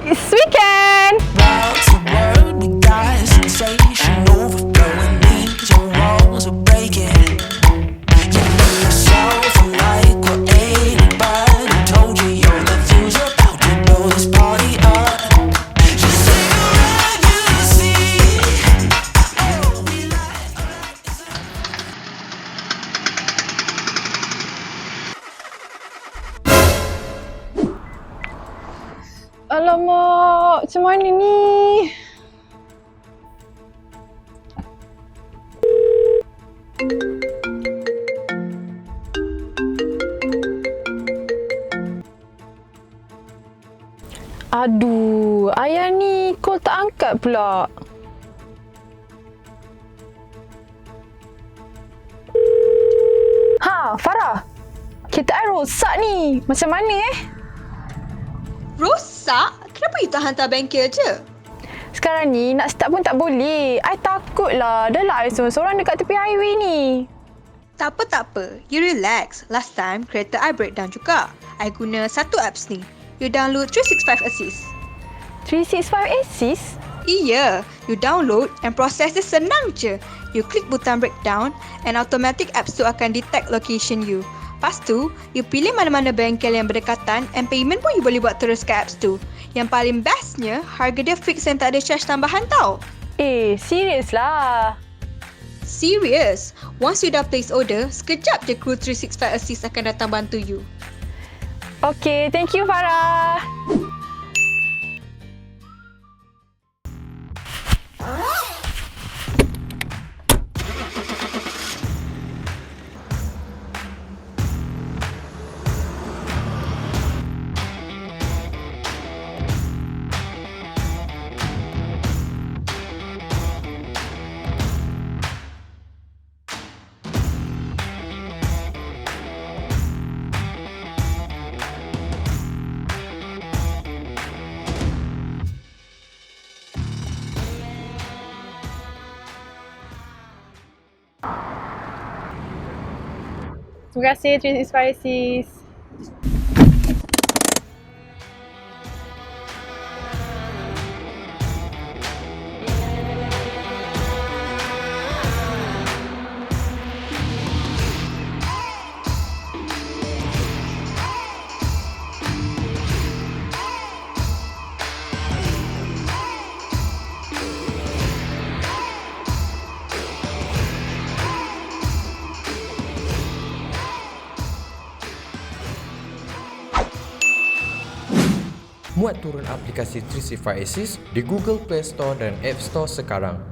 It's weekend! World to world, we got sensation overflowing. Means your walls are breaking. You make yourself like what anybody told you. You're the fuse about to blow this party up. Just say what you see. Oh, we light up like it's a Alamak, macam mana ni? Aduh, ayah ni call tak angkat pula. Ha, Farah. Kereta I rosak ni. Macam mana Rosak? Kenapa you tak hantar bengkel je? Sekarang ni nak start pun tak boleh. I takut lah. Dah lah I seorang-seorang dekat tepi highway ni. Tak apa. You relax. Last time, kereta I breakdown juga. I guna satu apps ni. You download 365 Assist. 365 Assist? Iya, you download and proses dia senang je. You klik butang breakdown and automatic apps tu akan detect location you. Lepas tu, you pilih mana-mana bengkel yang berdekatan and payment pun you boleh buat terus ke apps tu. Yang paling bestnya, harga dia fix dan tak ada charge tambahan tau. Serius lah. Serious? Once you dah place order, sekejap je kru 365 Assist akan datang bantu you. Okay, thank you Farah. Terima kasih 365 Assist. Muat turun aplikasi 365 Assist di Google Play Store dan App Store sekarang.